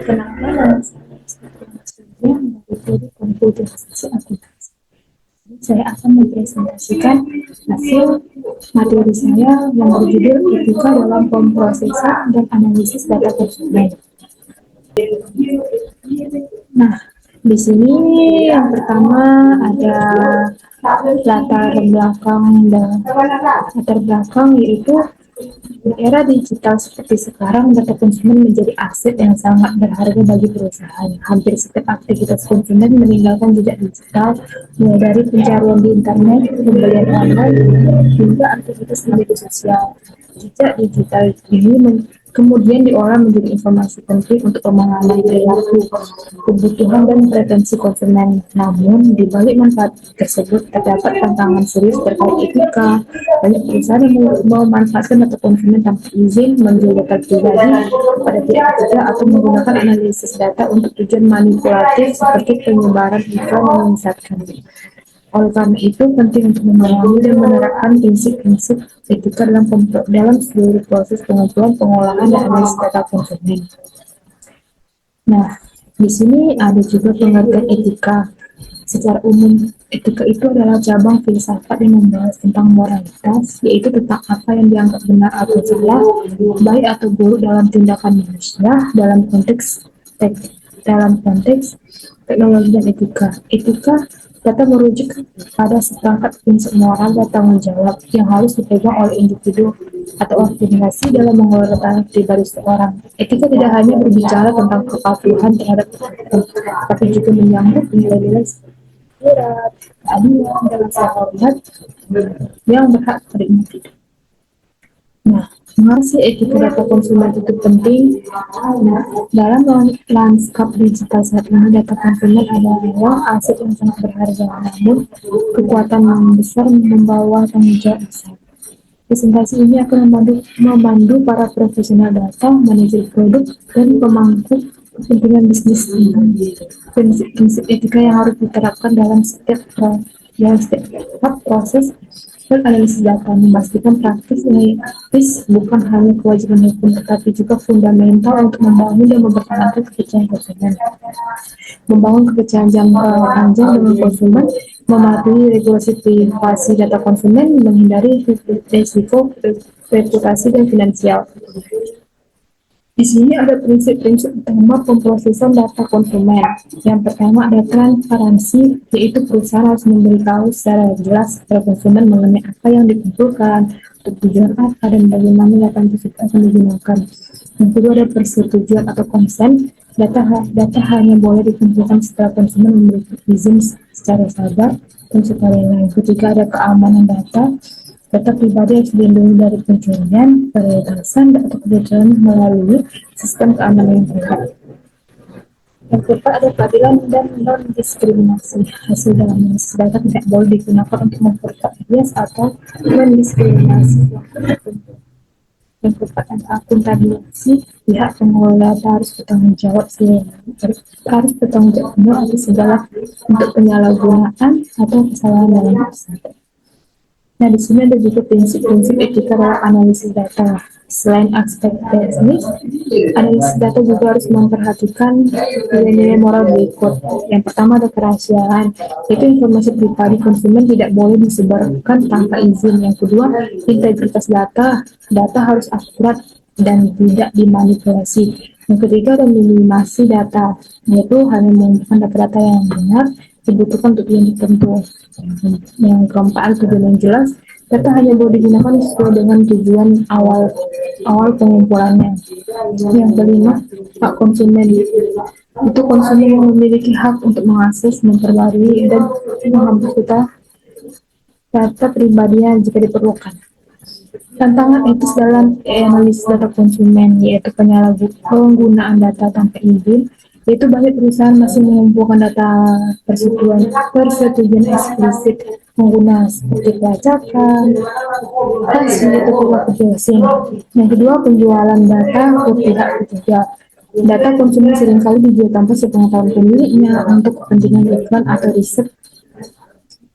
Perkenalkan, nama saya Surya dari Komputerisasi Aplikasi. Saya akan mempresentasikan hasil materi saya yang berjudul Etika dalam Pemrosesan dan Analisis Data Konsumen. Nah, di sini yang pertama ada latar belakang yaitu di era digital seperti sekarang, data konsumen menjadi aset yang sangat berharga bagi perusahaan. Hampir setiap aktivitas konsumen meninggalkan jejak digital, mulai dari pencarian di internet, pembelian online, hingga aktivitas di media sosial. Jejak digital ini kemudian diolah menjadi informasi penting untuk pemahaman perilaku, kebutuhan, dan preferensi konsumen. Namun, di balik manfaat tersebut terdapat tantangan serius terkait etika. Banyak perusahaan yang memanfaatkan data konsumen tanpa izin, menjual data pribadi kepada pihak ketiga, atau menggunakan analisis data untuk tujuan manipulatif seperti penyebaran iklan yang menyesatkan. Oleh karena itu, penting untuk memahami dan menerapkan prinsip-prinsip etika dalam seluruh proses pengumpulan, pengolahan, dan analisis data konsumen. Nah, di sini ada juga pengertian etika. Secara umum, etika itu adalah cabang filsafat yang membahas tentang moralitas, yaitu tentang apa yang dianggap benar atau salah, baik atau buruk dalam tindakan manusia dalam konteks teknologi dan etika. Etika dapat merujuk pada seperangkat prinsip moral dan tanggung jawab yang harus dipegang oleh individu atau organisasi dalam mengelola data pribadi seseorang. Etika tidak hanya berbicara tentang kepatuhan terhadap hukum, tapi juga menyangkut nilai-nilai berat, keadilan, dan rasa hormat yang berhak pada individu. Nah, mengapa etika data konsumen itu penting? Nah, dalam lanskap digital saat ini, data konsumen adalah aset yang sangat berharga, namun kekuatan yang besar membawa tanggung jawab besar. Presentasi ini akan memandu para profesional data, manajer produk, dan pemangku kepentingan bisnis. Prinsip-prinsip etika yang harus diterapkan dalam setiap proses dan analisis data, memastikan praktis yang etis bukan hanya kewajiban hukum, tetapi juga fundamental untuk membangun dan mempertahankan kepercayaan konsumen. Membangun kepercayaan jangka panjang dengan konsumen, mematuhi regulasi privasi data konsumen, menghindari risiko reputasi dan finansial. Di sini ada prinsip-prinsip utama pemrosesan data konsumen. Yang pertama ada transparansi, yaitu perusahaan harus memberitahu secara jelas kepada konsumen mengenai apa yang dikumpulkan, tujuan apa, dan bagaimana data tersebut akan digunakan. Yang kedua ada persetujuan atau konsen. Data hanya boleh dikumpulkan setelah konsumen memberi izin secara sadar dan sukarela. Yang ketiga ada keamanan data. Data pribadi harus dilindungi dari pencurian, peredaran, atau kebocoran melalui sistem keamanan yang kuat. Yang keempat ada keadilan dan non-diskriminasi. Hasil dalam analisis data tidak boleh digunakan untuk memperkuat bias atau mendiskriminasi. Yang keempat ada akuntabilitas. Pihak pengelola data harus bertanggung jawab atas segala bentuk penyalahgunaan atau kesalahan dalam proses. Nah, di sini ada juga prinsip-prinsip etika dalam analisis data. Selain aspek teknis, analisis data juga harus memperhatikan nilai-nilai moral berikut. Yang pertama ada kerahasiaan, itu informasi pribadi konsumen tidak boleh disebarkan tanpa izin. Yang kedua, integritas data. Data harus akurat dan tidak dimanipulasi. Yang ketiga ada minimasi data, yaitu hanya mengumpulkan data-data yang benar dibutuhkan untuk yang tertentu. Yang keempat, tujuan yang jelas. Data hanya boleh digunakan sesuai dengan tujuan awal pengumpulannya. Yang kelima, hak konsumen. Itu konsumen yang memiliki hak untuk mengakses, memperbarui, dan menghapus data pribadinya jika diperlukan. Tantangan etis dalam analisis data konsumen, yaitu penyalahgunaan data tanpa izin, yaitu banyak perusahaan masih mengumpulkan data persetujuan eksplisit menggunakan seperti pelacakan, hasil atau perilaku browsing. Yang kedua, penjualan data ke pihak ketiga. Data konsumen seringkali dijual tanpa sepengetahuan pemiliknya untuk kepentingan iklan atau riset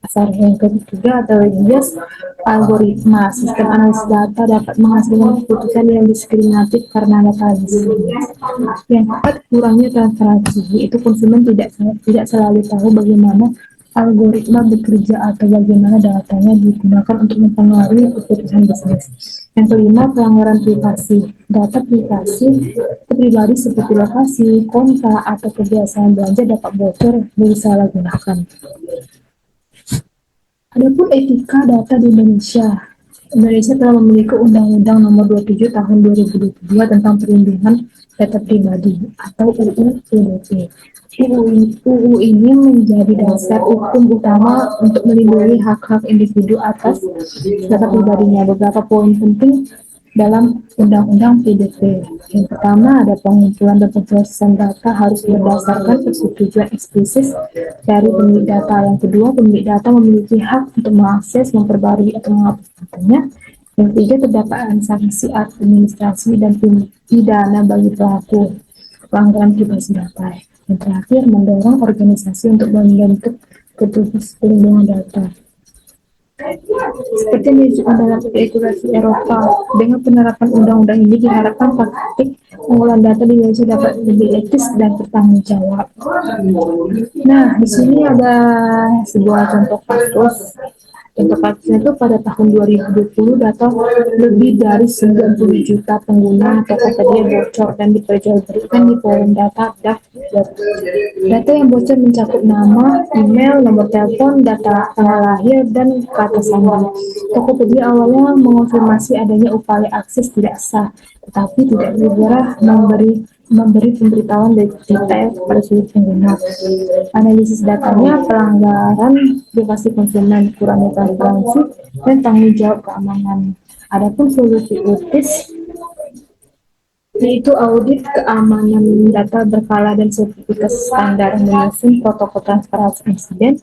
Dasar yang ketiga atau bias algoritma sistem analisis data dapat menghasilkan keputusan yang diskriminatif karena data bias. Yang keempat, kurangnya transparansi, yaitu konsumen tidak selalu tahu bagaimana algoritma bekerja atau bagaimana datanya digunakan untuk mempengaruhi keputusan bisnis. Yang kelima, pelanggaran privasi. Data pribadi seperti lokasi, kontak, atau kebiasaan belanja dapat bocor dan disalahgunakan. Adapun etika data di Indonesia. Indonesia telah memiliki Undang-Undang Nomor 27 Tahun 2022 tentang Perlindungan Data Pribadi atau UU PDP. UU ini menjadi dasar hukum utama untuk melindungi hak-hak individu atas data pribadinya. Beberapa poin penting dalam Undang-Undang PDP. Yang pertama, ada pengumpulan dan pemrosesan data harus berdasarkan persetujuan eksplisit dari pemilik data. Yang kedua, pemilik data memiliki hak untuk mengakses, memperbarui, atau menghapus datanya. Yang ketiga, terdapat sanksi administrasi dan pidana bagi pelaku pelanggaran privasi data. Yang terakhir, mendorong organisasi untuk membentuk petugas perlindungan data. Seperti yang ditunjukkan dalam regulasi Eropa, dengan penerapan undang-undang ini diharapkan praktik pengolahan data di Indonesia dapat lebih etis dan bertanggung jawab. Nah, di sini ada sebuah contoh kasus. Contoh kasusnya itu pada tahun 2020 data lebih dari 90 juta pengguna Tokopedia bocor dan diperjualbelikan di forum data. Data yang bocor mencakup nama, email, nomor telepon, data tanggal lahir, dan kata sandi. Tokopedia awalnya mengonfirmasi adanya upaya akses tidak sah, tetapi tidak segera memberi pemberitahuan detail kepada seluruh pengguna. Analisis datanya, pelanggaran privasi konsumen, kurangnya transparansi, dan tanggung jawab keamanan. Adapun solusi etis yaitu audit keamanan data berkala dan sertifikasi standar menyusun protokol transparansi insiden.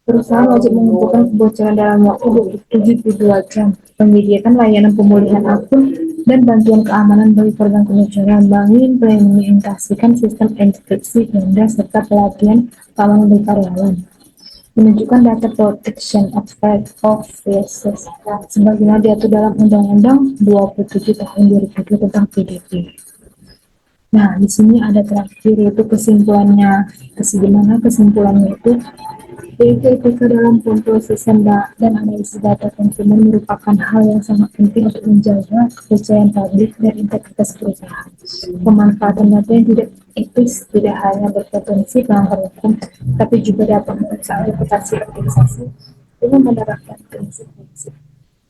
Perusahaan wajib mengumpulkan kebocoran dalam waktu 72 jam, menyediakan layanan pemulihan akun dan bantuan keamanan bagi korban kebocoran, mengimplementasikan sistem enkripsi ganda serta pelatihan keamanan bagi karyawan, menunjukkan data protection of resources sebagaimana diatur dalam Undang-Undang 27 Tahun 2002 tentang PDP. Nah, di sini ada terakhir yaitu kesimpulannya. Kesimpulannya itu etika dalam pemrosesan dan analisis data konsumen merupakan hal yang sangat penting untuk menjaga kepercayaan publik dan integritas perusahaan. Pemanfaatan data yang tidak etis tidak hanya berpotensi melanggar hukum, tapi juga dapat merusak reputasi organisasi dengan menerapkan prinsip-prinsip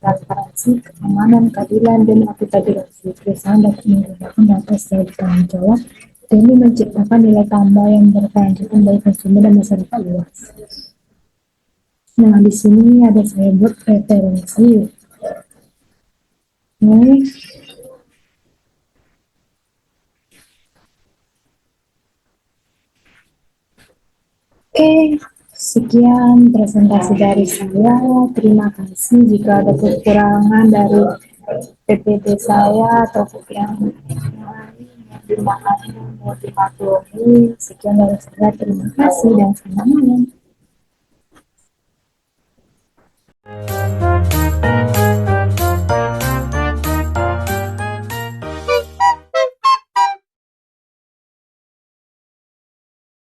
transparansi, keamanan, keadilan, dan akuntabilitas. Perusahaan dapat menggunakan data secara bertanggung jawab demi menciptakan nilai tambah yang berkelanjutan bagi konsumen dan masyarakat luas. Nah, di sini ada saya buat referensi. Oke, sekian presentasi dari saya. Terima kasih jika ada kekurangan dari PPT saya atau yang mau dimaklumi. Sekian dari saya. Terima kasih dan selamat malam.